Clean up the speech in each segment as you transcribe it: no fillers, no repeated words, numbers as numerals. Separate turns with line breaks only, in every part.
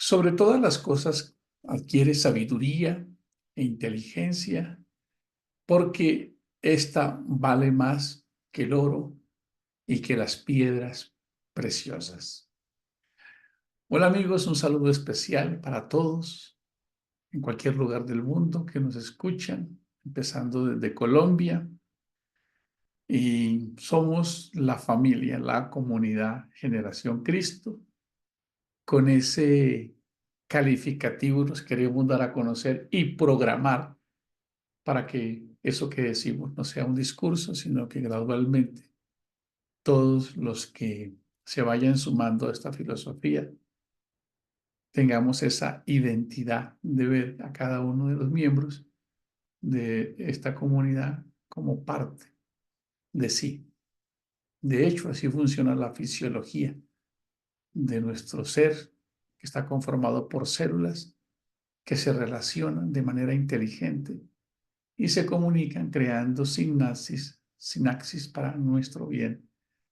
Sobre todas las cosas, adquiere sabiduría e inteligencia, porque esta vale más que el oro y que las piedras preciosas. Hola amigos, un saludo especial para todos en cualquier lugar del mundo que nos escuchan, empezando desde Colombia. Y somos la familia, la comunidad Generación Cristo. Con ese calificativo nos queremos dar a conocer y programar para que eso que decimos no sea un discurso, sino que gradualmente todos los que se vayan sumando a esta filosofía tengamos esa identidad de ver a cada uno de los miembros de esta comunidad como parte de sí. De hecho, así funciona la fisiología de nuestro ser, que está conformado por células que se relacionan de manera inteligente y se comunican creando sinapsis para nuestro bien.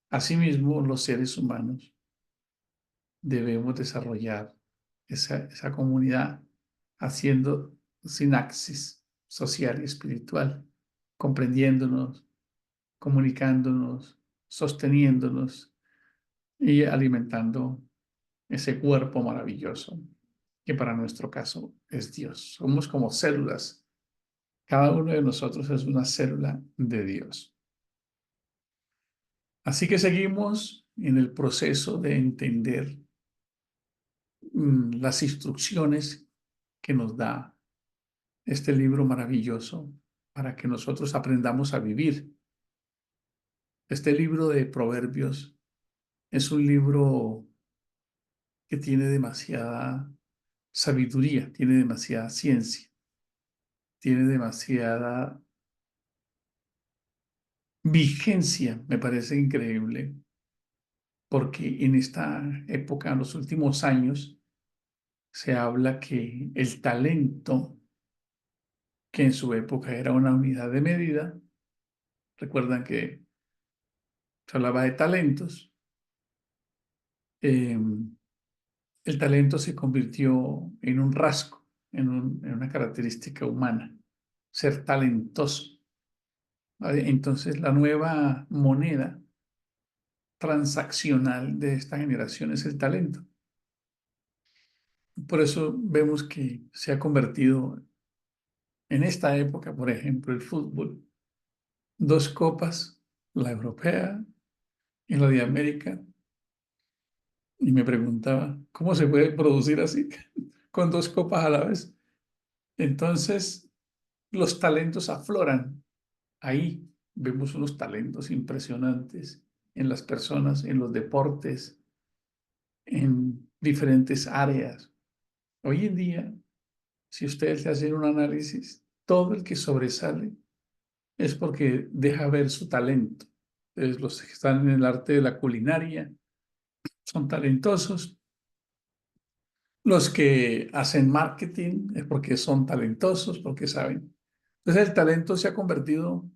Asimismo, los seres humanos debemos desarrollar esa comunidad haciendo sinapsis social y espiritual, comprendiéndonos, comunicándonos, sosteniéndonos y alimentando ese cuerpo maravilloso que para nuestro caso es Dios. Somos como células. Cada uno de nosotros es una célula de Dios. Así que seguimos en el proceso de entender las instrucciones que nos da este libro maravilloso para que nosotros aprendamos a vivir. Este libro de Proverbios es un libro que tiene demasiada sabiduría, tiene demasiada ciencia, tiene demasiada vigencia, me parece increíble, porque en esta época, en los últimos años, se habla que el talento, que en su época era una unidad de medida, recuerdan que se hablaba de talentos, eh, el talento se convirtió en un rasgo, en una característica humana, ser talentoso. ¿Vale? Entonces, la nueva moneda transaccional de esta generación es el talento. Por eso vemos que se ha convertido en esta época, por ejemplo, el fútbol, dos copas, la europea y la de América, y me preguntaba, ¿cómo se puede producir así, con dos copas a la vez? Entonces, los talentos afloran. Ahí vemos unos talentos impresionantes en las personas, en los deportes, en diferentes áreas. Hoy en día, si ustedes hacen un análisis, todo el que sobresale es porque deja ver su talento. Entonces, los que están en el arte de la culinaria son talentosos. Los que hacen marketing es porque son talentosos, porque saben. Entonces, el talento se ha convertido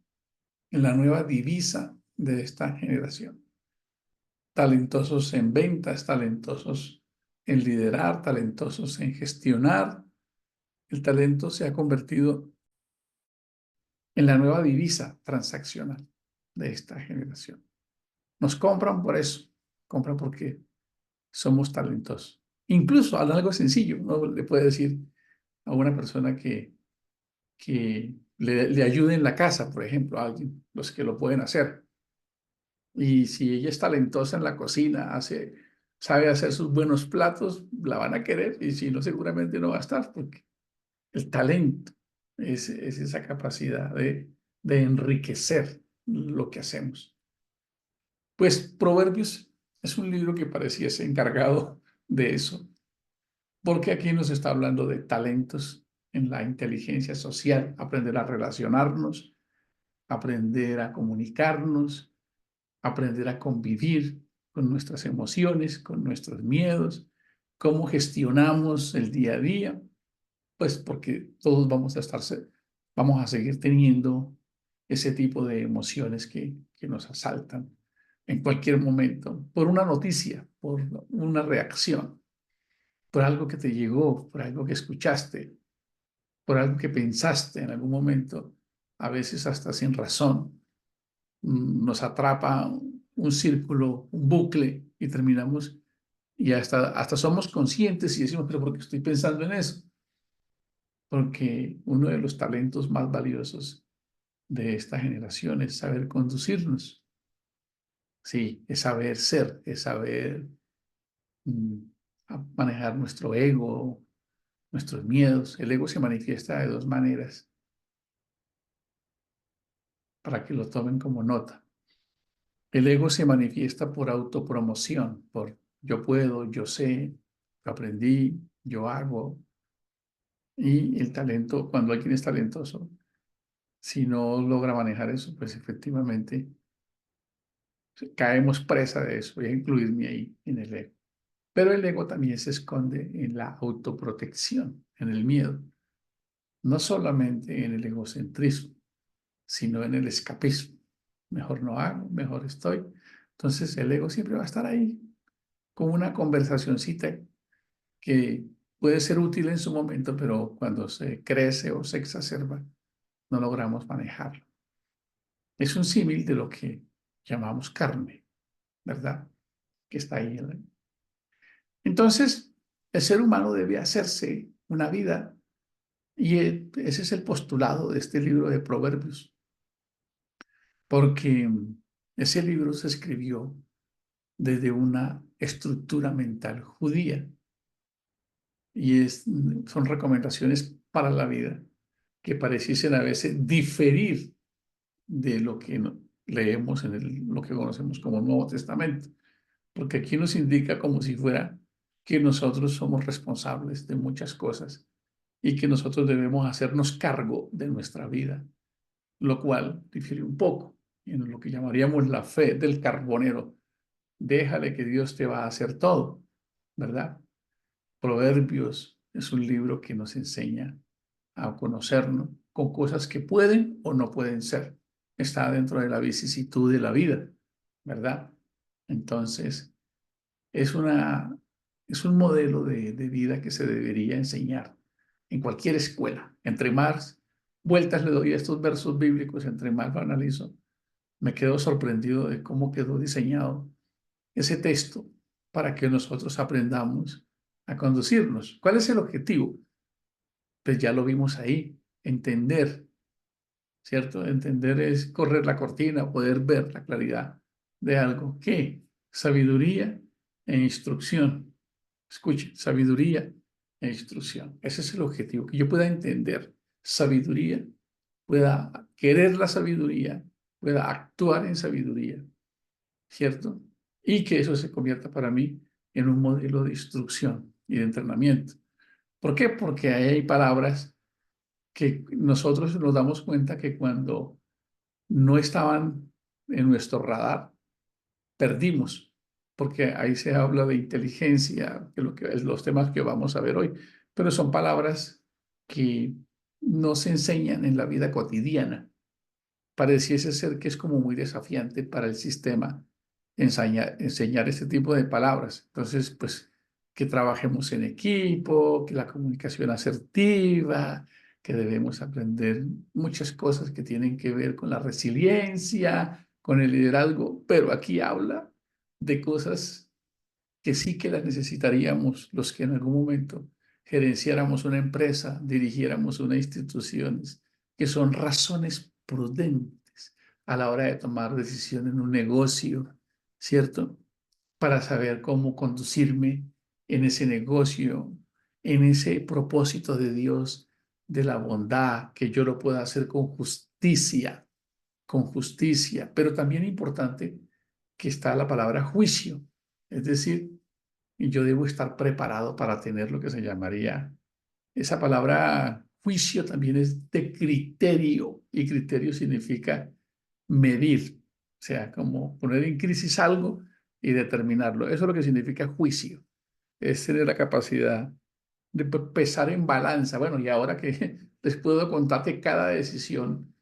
en la nueva divisa de esta generación. Talentosos en ventas, talentosos en liderar, talentosos en gestionar. El talento se ha convertido en la nueva divisa transaccional de esta generación. Nos compran por eso, compran porque somos talentosos. Incluso algo sencillo, uno le puede decir a una persona que le ayude en la casa, por ejemplo, a alguien, los que lo pueden hacer. Y si ella es talentosa en la cocina, sabe hacer sus buenos platos, la van a querer, y si no, seguramente no va a estar, porque el talento es esa capacidad de enriquecer lo que hacemos. Pues Proverbios es un libro que pareciese encargado de eso, porque aquí nos está hablando de talentos en la inteligencia social, aprender a relacionarnos, aprender a comunicarnos, aprender a convivir con nuestras emociones, con nuestros miedos, cómo gestionamos el día a día, pues porque todos vamos a seguir teniendo ese tipo de emociones que nos asaltan en cualquier momento, por una noticia, por una reacción. por algo que te llegó, por algo que escuchaste, por algo que pensaste en algún momento, a veces hasta sin razón. Nos atrapa un círculo, un bucle y terminamos y hasta somos conscientes y decimos, pero ¿por qué estoy pensando en eso? Porque uno de los talentos más valiosos de esta generación es saber conducirnos. Sí, es saber ser, es saber mm, manejar nuestro ego, nuestros miedos. El ego se manifiesta de dos maneras para que lo tomen como nota. El ego se manifiesta por autopromoción, por yo puedo, yo sé, yo aprendí, yo hago. Y el talento, cuando alguien es talentoso, si no logra manejar eso, pues efectivamente caemos presa de eso. Voy a incluirme ahí en el ego. Pero el ego también se esconde en la autoprotección, en el miedo. No solamente en el egocentrismo, sino en el escapismo. Mejor no hago, mejor estoy. Entonces el ego siempre va a estar ahí, con una conversacioncita que puede ser útil en su momento, pero cuando se crece o se exacerba, no logramos manejarlo. Es un símil de lo que llamamos carne, ¿verdad? Que está ahí. Entonces, el ser humano debe hacerse una vida y ese es el postulado de este libro de Proverbios, porque ese libro se escribió desde una estructura mental judía y son recomendaciones para la vida que pareciesen a veces diferir de lo que leemos en lo que conocemos como Nuevo Testamento, porque aquí nos indica como si fuera que nosotros somos responsables de muchas cosas y que nosotros debemos hacernos cargo de nuestra vida, lo cual difiere un poco en lo que llamaríamos la fe del carbonero. Déjale que Dios te va a hacer todo, ¿verdad? Proverbios es un libro que nos enseña a conocernos con cosas que pueden o no pueden ser. Está dentro de la vicisitud de la vida, ¿verdad? Entonces, es es un modelo de vida que se debería enseñar en cualquier escuela. Entre más vueltas le doy a estos versos bíblicos, entre más lo analizo, me quedo sorprendido de cómo quedó diseñado ese texto para que nosotros aprendamos a conducirnos. ¿Cuál es el objetivo? Pues ya lo vimos ahí, entender, ¿cierto? Entender es correr la cortina, poder ver la claridad de algo. ¿Qué? Sabiduría e instrucción. Escuche, sabiduría e instrucción. Ese es el objetivo, que yo pueda entender sabiduría, pueda querer la sabiduría, pueda actuar en sabiduría, ¿cierto? Y que eso se convierta para mí en un modelo de instrucción y de entrenamiento. ¿Por qué? Porque ahí hay palabras que nosotros nos damos cuenta que cuando no estaban en nuestro radar, perdimos, porque ahí se habla de inteligencia, que lo que es los temas que vamos a ver hoy, pero son palabras que no se enseñan en la vida cotidiana. Pareciese ser que es como muy desafiante para el sistema enseñar este tipo de palabras. Entonces, pues, que trabajemos en equipo, que la comunicación asertiva, que debemos aprender muchas cosas que tienen que ver con la resiliencia, con el liderazgo, pero aquí habla de cosas que sí que las necesitaríamos los que en algún momento gerenciáramos una empresa, dirigiéramos una institución, que son razones prudentes a la hora de tomar decisión en un negocio, ¿cierto? Para saber cómo conducirme en ese negocio, en ese propósito de Dios, de la bondad, que yo lo pueda hacer con justicia, pero también importante que está la palabra juicio, es decir, yo debo estar preparado para tener lo que se llamaría, esa palabra juicio también es de criterio, y criterio significa medir, o sea, como poner en crisis algo y determinarlo. Eso es lo que significa juicio, es tener la capacidad de pesar en balanza. Bueno, y ahora que les puedo contar que cada decisión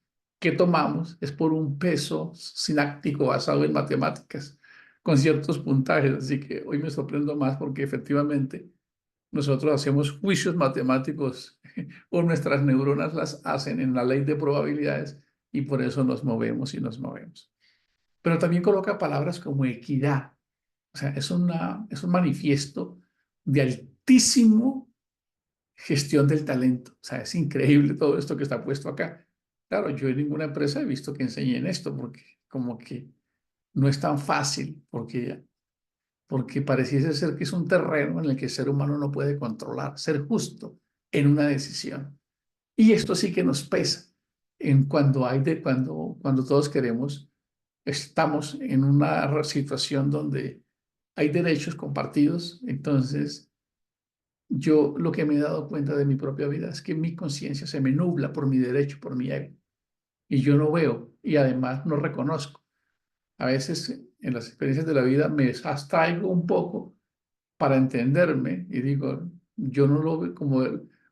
que tomamos es por un peso sináptico basado en matemáticas, con ciertos puntajes. Así que hoy me sorprendo más porque efectivamente nosotros hacemos juicios matemáticos o nuestras neuronas las hacen en la ley de probabilidades y por eso nos movemos y nos movemos. Pero también coloca palabras como equidad. O sea, es un manifiesto de altísimo gestión del talento. O sea, es increíble todo esto que está puesto acá. Claro, yo en ninguna empresa he visto que enseñen esto porque como que no es tan fácil, porque pareciese ser que es un terreno en el que el ser humano no puede controlar, ser justo en una decisión. Y esto sí que nos pesa en cuando todos queremos, estamos en una situación donde hay derechos compartidos. Entonces, yo lo que me he dado cuenta de mi propia vida es que mi conciencia se me nubla por mi derecho, por mi ego, y yo no veo y además no reconozco. A veces en las experiencias de la vida me abstraigo un poco para entenderme y digo, yo no lo veo como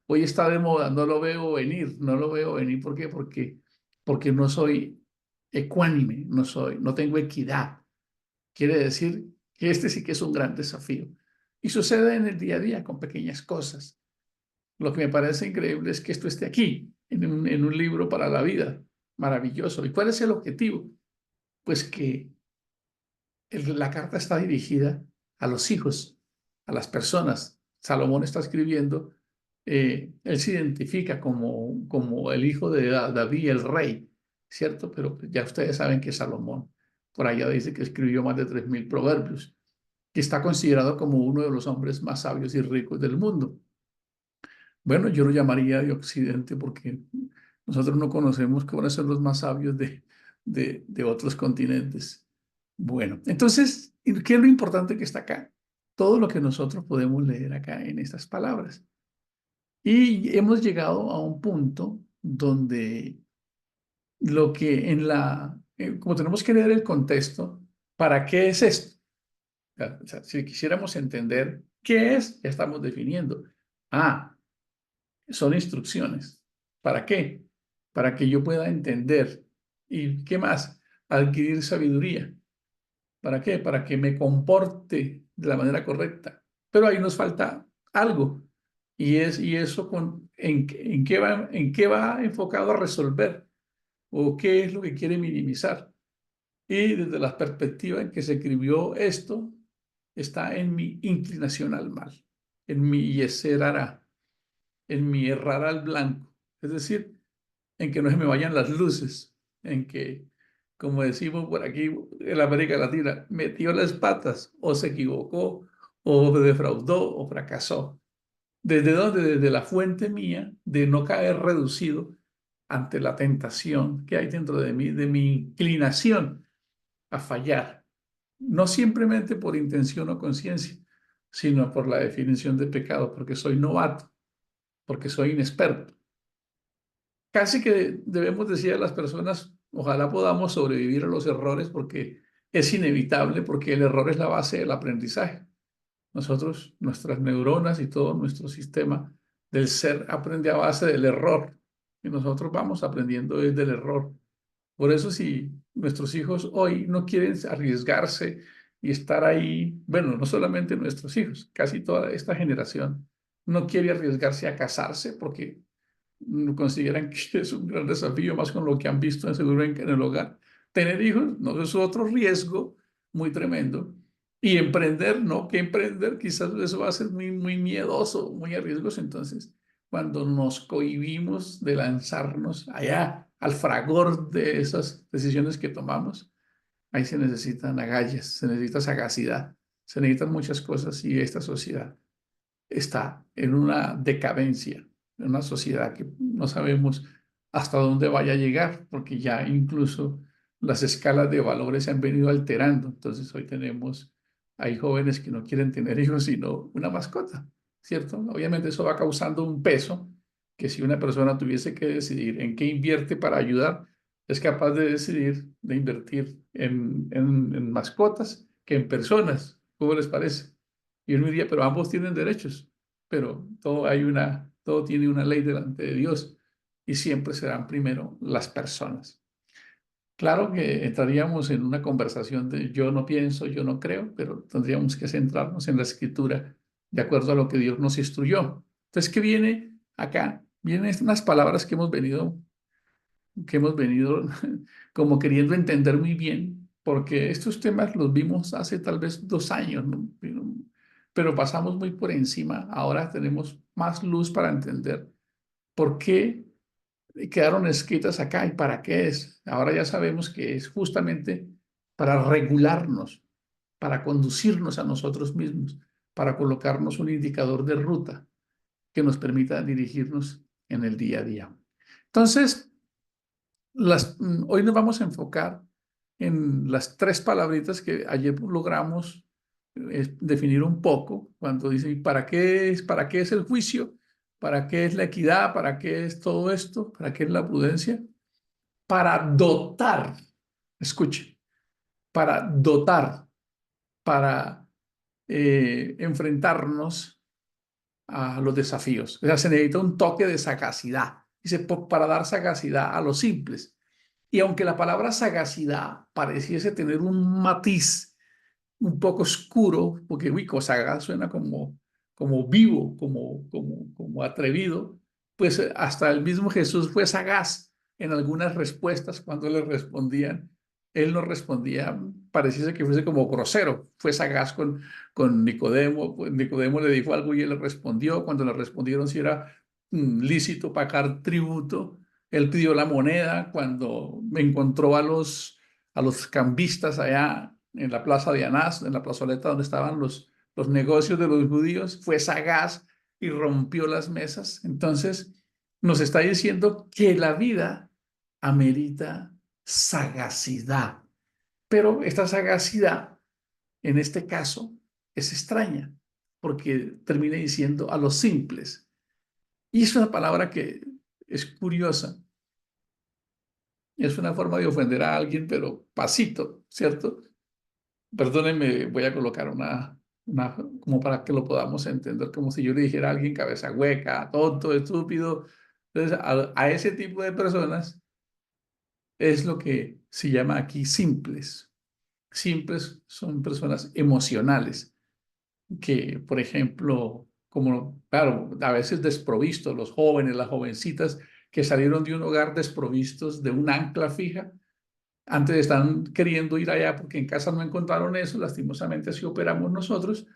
hoy está de moda, no lo veo venir, no lo veo venir. ¿Por qué? Porque no soy ecuánime, no tengo equidad. Quiere decir que este sí que es un gran desafío. Y sucede en el día a día con pequeñas cosas. Lo que me parece increíble es que esto esté aquí, en un libro para la vida. Maravilloso. ¿Y cuál es el objetivo? Pues que la carta está dirigida a los hijos, a las personas. Salomón está escribiendo, él se identifica como el hijo de David, el rey, ¿cierto? Pero ya ustedes saben que Salomón, por allá dice que escribió más de 3.000 proverbios, que está considerado como uno de los hombres más sabios y ricos del mundo. Bueno, yo lo llamaría de Occidente porque nosotros no conocemos que van a ser los más sabios de otros continentes. Bueno, entonces, ¿qué es lo importante que está acá? Todo lo que nosotros podemos leer acá en estas palabras. Y hemos llegado a un punto donde lo que como tenemos que leer el contexto, ¿para qué es esto? O sea, si quisiéramos entender qué es, ya estamos definiendo. Ah, son instrucciones. ¿Para qué? Para que yo pueda entender. ¿Y qué más? Adquirir sabiduría. ¿Para qué? Para que me comporte de la manera correcta. Pero ahí nos falta algo. Y eso en qué va enfocado a resolver o qué es lo que quiere minimizar. Y desde la perspectiva en que se escribió esto, está en mi inclinación al mal, en mi yeser hará, en mi errar al blanco. Es decir, en que no se me vayan las luces, en que, como decimos por aquí en la América Latina, metió las patas o se equivocó o defraudó o fracasó. ¿Desde dónde? Desde la fuente mía de no caer reducido ante la tentación que hay dentro de mi inclinación a fallar, no simplemente por intención o conciencia, sino por la definición de pecado, porque soy novato, porque soy inexperto. Casi que debemos decir a las personas, ojalá podamos sobrevivir a los errores porque es inevitable, porque el error es la base del aprendizaje. Nosotros, nuestras neuronas y todo nuestro sistema del ser aprende a base del error y nosotros vamos aprendiendo desde el error. Por eso si nuestros hijos hoy no quieren arriesgarse y estar ahí, bueno, no solamente nuestros hijos, casi toda esta generación no quiere arriesgarse a casarse porque consideran que es un gran desafío, más con lo que han visto en seguro en el hogar. Tener hijos no es otro riesgo muy tremendo. Y emprender, no, que emprender, quizás eso va a ser muy, muy miedoso, muy arriesgoso. Entonces, cuando nos cohibimos de lanzarnos allá al fragor de esas decisiones que tomamos, ahí se necesitan agallas, se necesita sagacidad, se necesitan muchas cosas y esta sociedad está en una decadencia, en una sociedad que no sabemos hasta dónde vaya a llegar, porque ya incluso las escalas de valores se han venido alterando. Entonces hoy hay jóvenes que no quieren tener hijos, sino una mascota, ¿cierto? Obviamente eso va causando un peso que si una persona tuviese que decidir en qué invierte para ayudar, es capaz de decidir de invertir en mascotas que en personas. ¿Cómo les parece? Y uno diría, pero ambos tienen derechos, pero todo tiene una ley delante de Dios y siempre serán primero las personas. Claro que entraríamos en una conversación de yo no pienso, yo no creo, pero tendríamos que centrarnos en la escritura de acuerdo a lo que Dios nos instruyó. Entonces, ¿qué viene acá? Vienen unas palabras que hemos venido como queriendo entender muy bien, porque estos temas los vimos hace tal vez 2 años, ¿no? Pero pasamos muy por encima. Ahora tenemos más luz para entender por qué quedaron escritas acá y para qué es. Ahora ya sabemos que es justamente para regularnos, para conducirnos a nosotros mismos, para colocarnos un indicador de ruta que nos permita dirigirnos en el día a día. Entonces, hoy nos vamos a enfocar en las tres palabritas que ayer logramos definir un poco cuando dice, ¿y para qué es el juicio? ¿Para qué es la equidad? ¿Para qué es todo esto? ¿Para qué es la prudencia? Para dotar, escuche, para dotar, para enfrentarnos a los desafíos. O sea, se necesita un toque de sagacidad. Dice, para dar sagacidad a los simples. Y aunque la palabra sagacidad pareciese tener un matiz un poco oscuro, porque uy, sagaz suena como vivo, como atrevido, pues hasta el mismo Jesús fue sagaz en algunas respuestas cuando le respondían. Él no respondía, pareciese que fuese como grosero, fue sagaz con Nicodemo, pues Nicodemo le dijo algo y él le respondió, cuando le respondieron si era lícito pagar tributo, él pidió la moneda, cuando me encontró a los cambistas allá en la plaza de Anás, en la plazoleta donde estaban los negocios de los judíos, fue sagaz y rompió las mesas. Entonces, nos está diciendo que la vida amerita sagacidad, pero esta sagacidad, en este caso, es extraña, porque termina diciendo a los simples. Y es una palabra que es curiosa. Es una forma de ofender a alguien, pero pasito, ¿cierto? Perdónenme, voy a colocar como para que lo podamos entender, como si yo le dijera a alguien cabeza hueca, tonto, estúpido. Entonces, a ese tipo de personas es lo que se llama aquí simples. Simples son personas emocionales que, por ejemplo, como, claro, a veces desprovistos, los jóvenes, las jovencitas que salieron de un hogar desprovistos de un ancla fija, antes están queriendo ir allá porque en casa no encontraron eso, lastimosamente así operamos nosotros,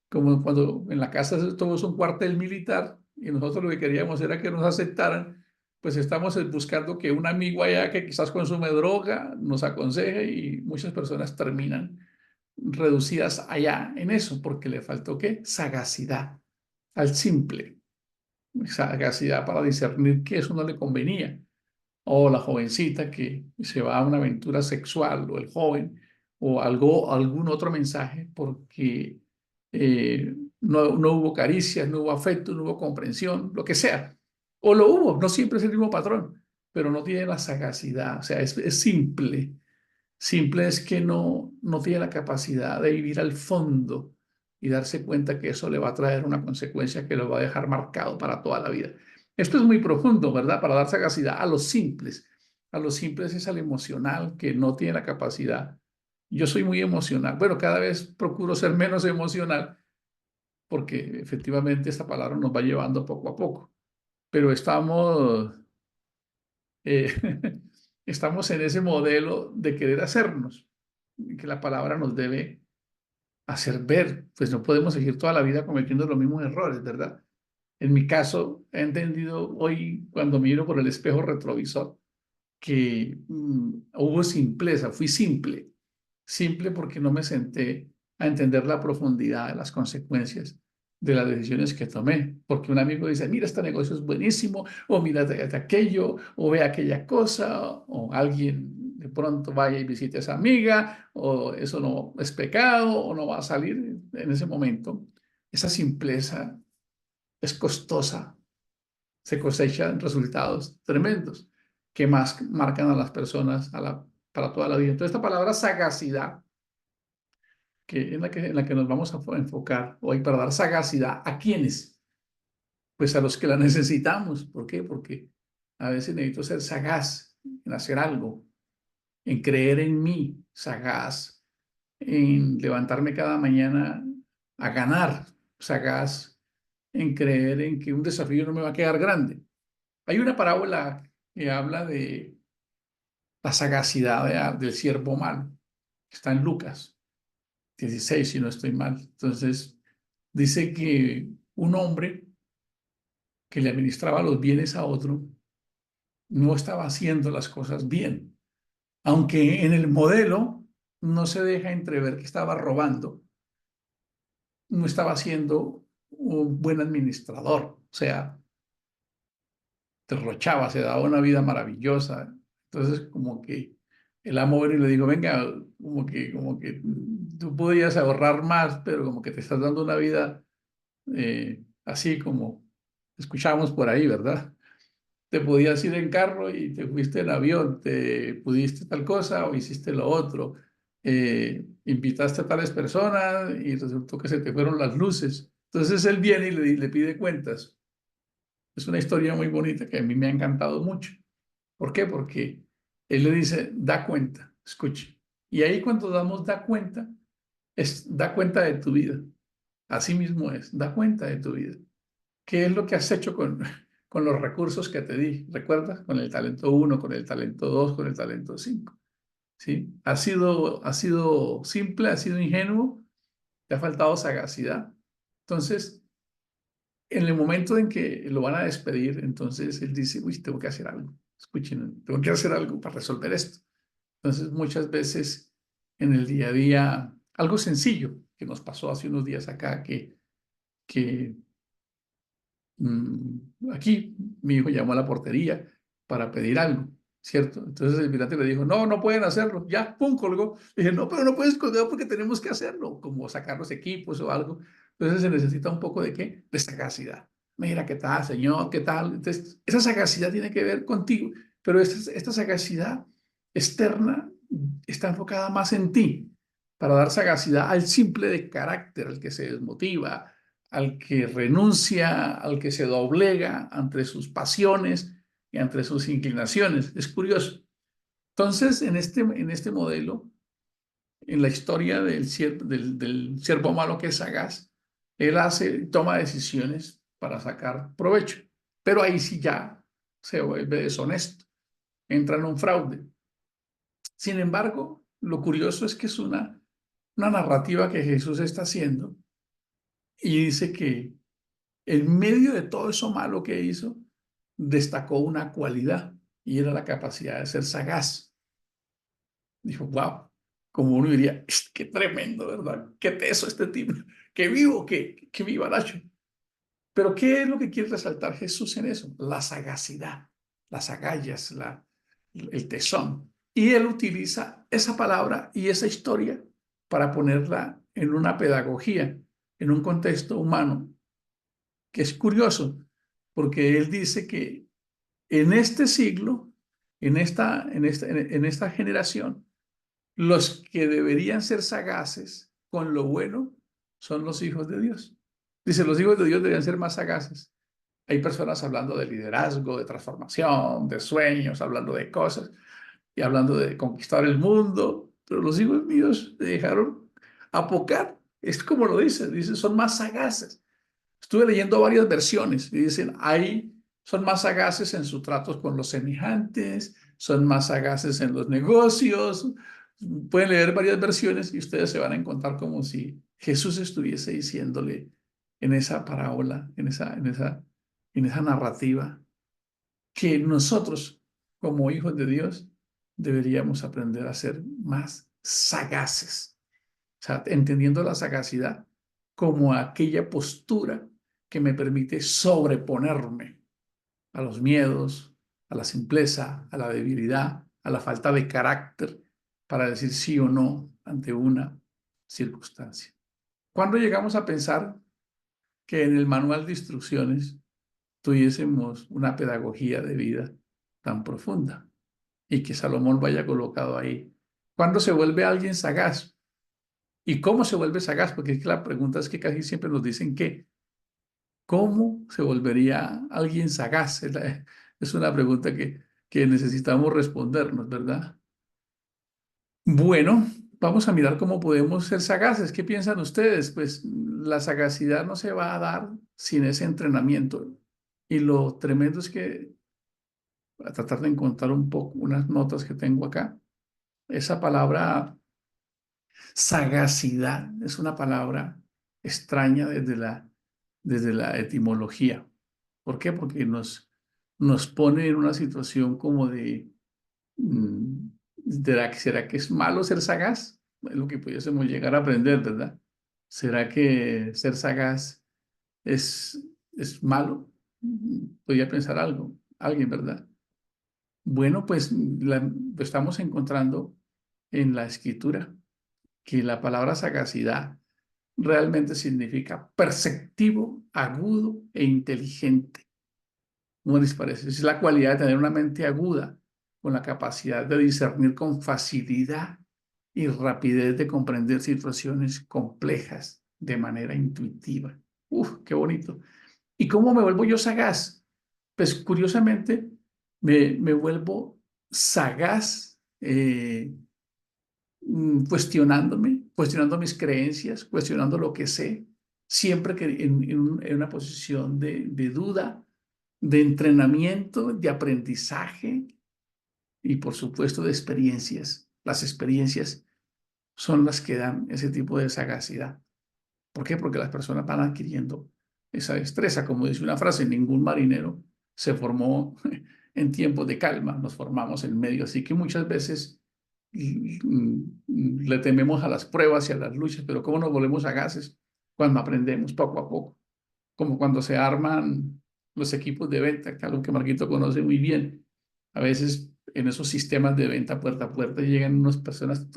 como cuando en la casa todo es un cuartel militar y nosotros lo que queríamos era que nos aceptaran, pues estamos buscando que un amigo allá que quizás consume droga nos aconseje y muchas personas terminan reducidas allá en eso porque le faltó ¿qué? Sagacidad al simple, sagacidad para discernir que eso no le convenía o la jovencita que se va a una aventura sexual, o el joven, o algún otro mensaje, porque no hubo caricias, no hubo afecto, no hubo comprensión, lo que sea. O lo hubo, no siempre es el mismo patrón, pero no tiene la sagacidad, o sea, es simple. Simple es que no tiene la capacidad de vivir al fondo y darse cuenta que eso le va a traer una consecuencia que lo va a dejar marcado para toda la vida. Esto es muy profundo, ¿verdad? Para dar sagacidad a los simples. A los simples es al emocional que no tiene la capacidad. Yo soy muy emocional. Bueno, cada vez procuro ser menos emocional porque efectivamente esta palabra nos va llevando poco a poco. Pero eh, estamos en ese modelo de querer hacernos, que la palabra nos debe hacer ver, pues no podemos seguir toda la vida cometiendo los mismos errores, ¿verdad? En mi caso, he entendido hoy cuando miro por el espejo retrovisor que hubo simpleza, fui simple, simple porque no me senté a entender la profundidad de las consecuencias de las decisiones que tomé, porque un amigo dice, mira, este negocio es buenísimo, o mira aquello, o ve aquella cosa, o alguien de pronto vaya y visite a esa amiga, o eso no es pecado, o no va a salir en ese momento. Esa simpleza es costosa, se cosechan resultados tremendos que más marcan a las personas para toda la vida. Entonces, esta palabra sagacidad, que es en la que nos vamos a enfocar hoy para dar sagacidad, ¿a quiénes? Pues a los que la necesitamos. ¿Por qué? Porque a veces necesito ser sagaz en hacer algo, en creer en mí, sagaz, en levantarme cada mañana a ganar. sagaz en creer en que un desafío no me va a quedar grande. Hay una parábola que habla de la sagacidad del siervo malo, que está en Lucas 16, si no estoy mal. Entonces, dice que un hombre que le administraba los bienes a otro no estaba haciendo las cosas bien, aunque en el modelo no se deja entrever que estaba robando, no estaba siendo un buen administrador, o sea, derrochaba, se daba una vida maravillosa. Entonces, como que el amo vino y le dijo, venga, como que tú podías ahorrar más, pero como que te estás dando una vida así como escuchamos por ahí, ¿verdad? Te podías ir en carro y te fuiste en avión, te pudiste tal cosa o hiciste lo otro, invitaste a tales personas y resultó que se te fueron las luces. Entonces él viene y le pide cuentas. Es una historia muy bonita que a mí me ha encantado mucho. ¿Por qué? Porque él le dice, da cuenta, escuche. Y ahí cuando damos da cuenta, da cuenta de tu vida. Así mismo es, da cuenta de tu vida. ¿Qué es lo que has hecho con los recursos que te di? ¿Recuerdas? Con el talento uno, con el talento 2, con el talento 5. ¿Sí? ¿Ha sido simple, ha sido ingenuo? ¿Te ha faltado sagacidad? Entonces, en el momento en que lo van a despedir, entonces él dice, uy, tengo que hacer algo. Escuchen, tengo que hacer algo para resolver esto. Entonces, muchas veces en el día a día, algo sencillo que nos pasó hace unos días acá, que aquí mi hijo llamó a la portería para pedir algo, ¿cierto? Entonces el vigilante le dijo, no, no pueden hacerlo. Ya, pum, colgó. Le dije, no, pero no puedes colgar porque tenemos que hacerlo, como sacar los equipos o algo. Entonces se necesita un poco de qué? De sagacidad. Mira, ¿qué tal, señor? ¿Qué tal? Entonces, esa sagacidad tiene que ver contigo, pero esta sagacidad externa está enfocada más en ti, para dar sagacidad al simple de carácter, al que se desmotiva, al que renuncia, al que se doblega ante sus pasiones y ante sus inclinaciones. Es curioso. Entonces, en este modelo, en la historia del siervo malo que es sagaz, él toma decisiones para sacar provecho, pero ahí sí ya se vuelve deshonesto, entra en un fraude. Sin embargo, lo curioso es que es una narrativa que Jesús está haciendo y dice que en medio de todo eso malo que hizo, destacó una cualidad y era la capacidad de ser sagaz. Dijo, wow, como uno diría, qué tremendo, ¿verdad? Qué teso este tipo, qué vivo, qué vivaracho. Pero ¿qué es lo que quiere resaltar Jesús en eso? La sagacidad, las agallas, el tesón. Y él utiliza esa palabra y esa historia para ponerla en una pedagogía, en un contexto humano, que es curioso, porque él dice que en este siglo, en esta generación, los que deberían ser sagaces con lo bueno son los hijos de Dios. Dice, los hijos de Dios deberían ser más sagaces. Hay personas hablando de liderazgo, de transformación, de sueños, hablando de cosas y hablando de conquistar el mundo, pero los hijos míos se dejaron apocar. Es como lo dice, son más sagaces. Estuve leyendo varias versiones y dicen, son más sagaces en sus tratos con los semejantes, son más sagaces en los negocios. Pueden leer varias versiones y ustedes se van a encontrar como si Jesús estuviese diciéndole en esa parábola, en esa narrativa, que nosotros, como hijos de Dios, deberíamos aprender a ser más sagaces. O sea, entendiendo la sagacidad como aquella postura que me permite sobreponerme a los miedos, a la simpleza, a la debilidad, a la falta de carácter para decir sí o no ante una circunstancia. ¿Cuándo llegamos a pensar que en el manual de instrucciones tuviésemos una pedagogía de vida tan profunda y que Salomón vaya colocado ahí? ¿Cuándo se vuelve alguien sagaz? ¿Y cómo se vuelve sagaz? Porque es que la pregunta es que casi siempre nos dicen que, ¿cómo se volvería alguien sagaz? Es una pregunta que necesitamos respondernos, ¿verdad? Bueno, vamos a mirar cómo podemos ser sagaces. ¿Qué piensan ustedes? Pues la sagacidad no se va a dar sin ese entrenamiento. Y lo tremendo es que, a tratar de encontrar un poco unas notas que tengo acá, esa palabra sagacidad es una palabra extraña desde la etimología. ¿Por qué? Porque nos pone en una situación como mm, ¿será que es malo ser sagaz? Es lo que pudiésemos llegar a aprender, ¿verdad? ¿Será que ser sagaz es malo? Podría pensar alguien, ¿verdad? Bueno, pues lo estamos encontrando en la escritura, que la palabra sagacidad realmente significa perceptivo, agudo e inteligente. ¿Cómo les parece? Es la cualidad de tener una mente aguda, con la capacidad de discernir con facilidad y rapidez de comprender situaciones complejas de manera intuitiva. ¡Uf, qué bonito! ¿Y cómo me vuelvo yo sagaz? Pues curiosamente me vuelvo sagaz cuestionando mis creencias, cuestionando lo que sé, siempre que en una posición de duda, de entrenamiento, de aprendizaje y por supuesto de experiencias. Las experiencias son las que dan ese tipo de sagacidad. ¿Por qué? Porque las personas van adquiriendo esa destreza. Como dice una frase, ningún marinero se formó en tiempos de calma, nos formamos en medio. Así que muchas veces le tememos a las pruebas y a las luchas, pero ¿cómo nos volvemos sagaces cuando aprendemos poco a poco? Como cuando se arman los equipos de venta, que es algo que Marquito conoce muy bien. A veces en esos sistemas de venta puerta a puerta llegan unas personas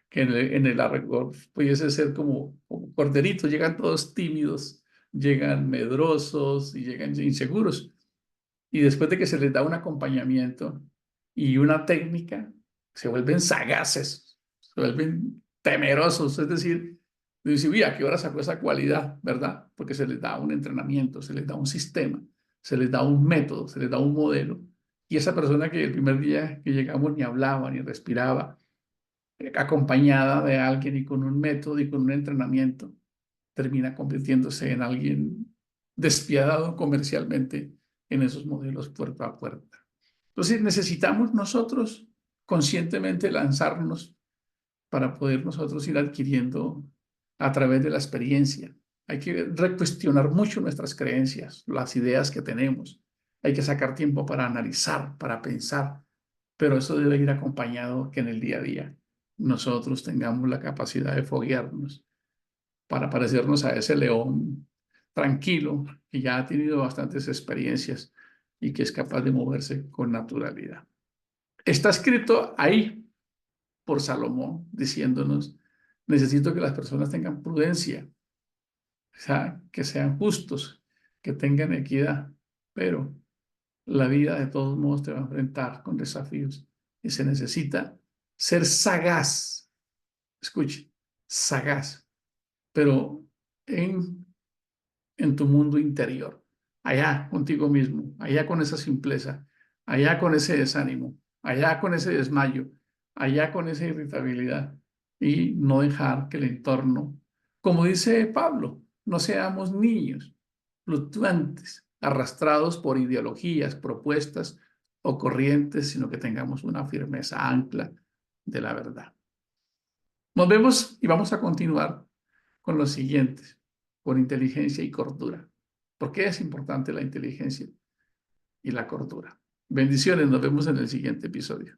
que en el arreglo pudiese ser como corderitos, llegan todos tímidos, llegan medrosos y llegan inseguros. Y después de que se les da un acompañamiento y una técnica, se vuelven sagaces, se vuelven temerosos. Es decir, dicen, uy, ¿a qué hora sacó esa cualidad? ¿Verdad? Porque se les da un entrenamiento, se les da un sistema, se les da un método, se les da un modelo. Y esa persona que el primer día que llegamos ni hablaba ni respiraba, acompañada de alguien y con un método y con un entrenamiento, termina convirtiéndose en alguien despiadado comercialmente en esos modelos puerta a puerta. Entonces necesitamos nosotros conscientemente lanzarnos para poder nosotros ir adquiriendo a través de la experiencia. Hay que recuestionar mucho nuestras creencias, las ideas que tenemos. Hay que sacar tiempo para analizar, para pensar, pero eso debe ir acompañado que en el día a día nosotros tengamos la capacidad de foguearnos para parecernos a ese león tranquilo que ya ha tenido bastantes experiencias y que es capaz de moverse con naturalidad. Está escrito ahí por Salomón diciéndonos, necesito que las personas tengan prudencia, o sea, que sean justos, que tengan equidad, pero la vida de todos modos te va a enfrentar con desafíos y se necesita ser sagaz, escuche, sagaz, pero en tu mundo interior, allá contigo mismo, allá con esa simpleza, allá con ese desánimo, allá con ese desmayo, allá con esa irritabilidad y no dejar que el entorno, como dice Pablo, no seamos niños fluctuantes, arrastrados por ideologías, propuestas o corrientes, sino que tengamos una firmeza ancla de la verdad. Nos vemos y vamos a continuar con los siguientes, con inteligencia y cordura. ¿Por qué es importante la inteligencia y la cordura? Bendiciones, nos vemos en el siguiente episodio.